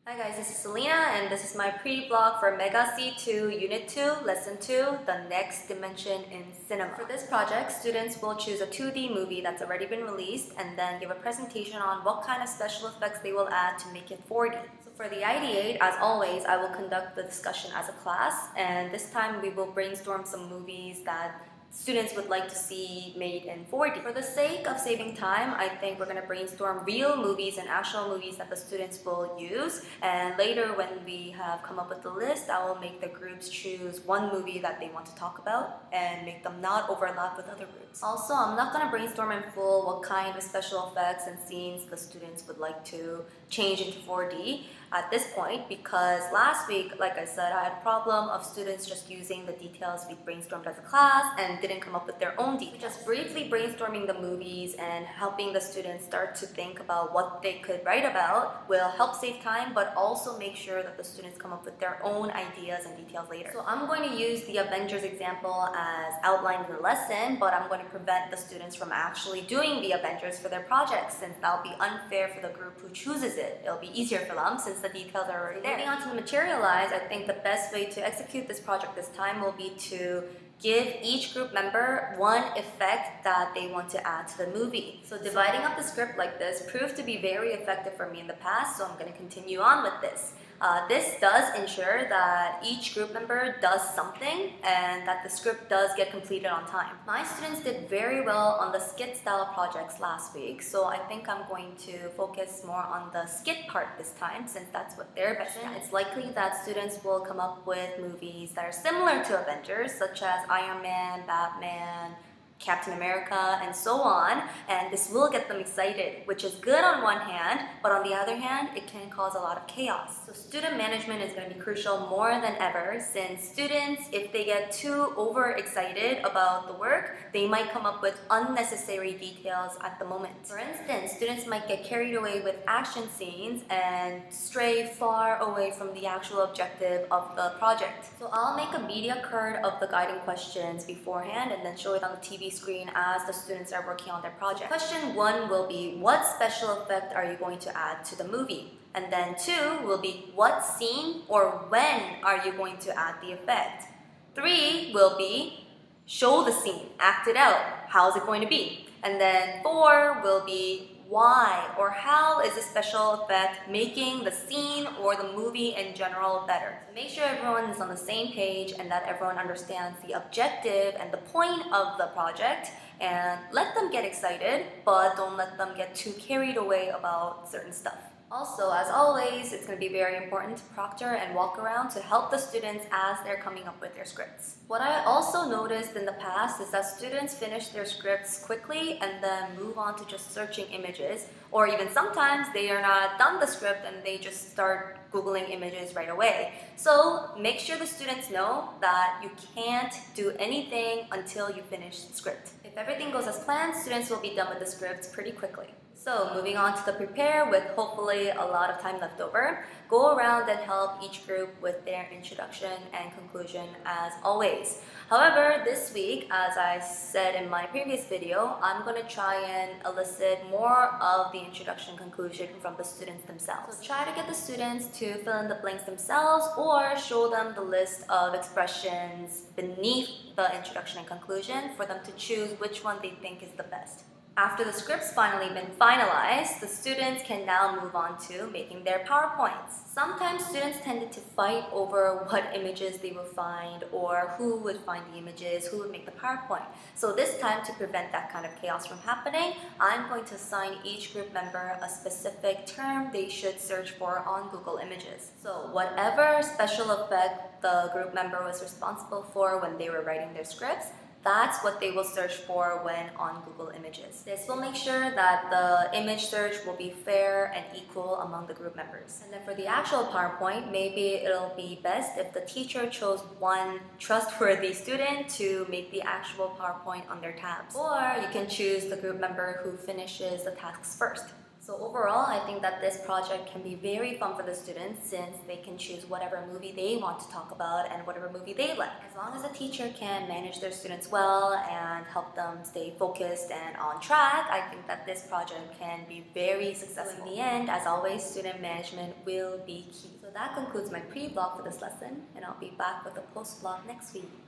Hi guys, this is Selina and this is my pre-vlog for Mega C2 Unit 2, Lesson 2, The Next Dimension in Cinema. For this project, students will choose a 2D movie that's already been released and then give a presentation on what kind of special effects they will add to make it 4D. So for the Ideate, as always, I will conduct the discussion as a class, and this time we will brainstorm some movies that students would like to see made in 4D. For the sake of saving time, I think we're going to brainstorm real movies and actual movies that the students will use, and later when we have come up with the list, I will make the groups choose one movie that they want to talk about and make them not overlap with other groups. Also, I'm not going to brainstorm in full what kind of special effects and scenes the students would like to change into 4D at this point, because last week, like I said, I had a problem of students just using the details we brainstormed as a class and didn't come up with their own details. Just briefly brainstorming the movies and helping the students start to think about what they could write about will help save time, but also make sure that the students come up with their own ideas and details later. So I'm going to use the Avengers example as outlined in the lesson, but I'm going to prevent the students from actually doing the Avengers for their projects, since that'll be unfair for the group who chooses it. It'll be easier for them since the details are already there. Moving on to the Materialize, I think the best way to execute this project this time will be to give each group member one effect that they want to add to the movie. So dividing up the script like this proved to be very effective for me in the past, so I'm going to continue on with this. This does ensure that each group member does something and that the script does get completed on time. My students did very well on the skit style projects last week, so I think I'm going to focus more on the skit part this time, since that's what they're best at. It's likely that students will come up with movies that are similar to Avengers, such as Iron Man, Batman, Captain America, and so on, and this will get them excited, which is good on one hand, but on the other hand, it can cause a lot of chaos. So student management is going to be crucial more than ever, since students, if they get too overexcited about the work, they might come up with unnecessary details at the moment. For instance, students might get carried away with action scenes and stray far away from the actual objective of the project. So I'll make a media card of the guiding questions beforehand and then show it on the TV screen as the students are working on their project. Question 1 will be, what special effect are you going to add to the movie? And then 2 will be, what scene or when are you going to add the effect? 3 will be, show the scene, act it out, how's it going to be? And then 4 will be, why or how is a special effect making the scene or the movie in general better? So make sure everyone is on the same page and that everyone understands the objective and the point of the project, and let them get excited, but don't let them get too carried away about certain stuff. Also, as always, it's going to be very important to proctor and walk around to help the students as they're coming up with their scripts. What I also noticed in the past is that students finish their scripts quickly and then move on to just searching images, or even sometimes they are not done the script and they just start Googling images right away. So make sure the students know that you can't do anything until you finish the script. If everything goes as planned, students will be done with the scripts pretty quickly. So moving on to the prepare, with hopefully a lot of time left over, go around and help each group with their introduction and conclusion as always. However, this week, as I said in my previous video, I'm going to try and elicit more of the introduction conclusion from the students themselves. So try to get the students to fill in the blanks themselves, or show them the list of expressions beneath the introduction and conclusion for them to choose which one they think is the best. After the script's finally been finalized, the students can now move on to making their PowerPoints. Sometimes students tended to fight over what images they would find, or who would find the images, who would make the PowerPoint. So this time, to prevent that kind of chaos from happening, I'm going to assign each group member a specific term they should search for on Google Images. So whatever special effect the group member was responsible for when they were writing their scripts, that's what they will search for when on Google Images. This will make sure that the image search will be fair and equal among the group members. And then for the actual PowerPoint, maybe it'll be best if the teacher chose one trustworthy student to make the actual PowerPoint on their tabs. Or you can choose the group member who finishes the tasks first. So overall, I think that this project can be very fun for the students since they can choose whatever movie they want to talk about and whatever movie they like. As long as the teacher can manage their students well and help them stay focused and on track, I think that this project can be very successful. In the end, as always, student management will be key. So that concludes my pre-vlog for this lesson, and I'll be back with a post-vlog next week.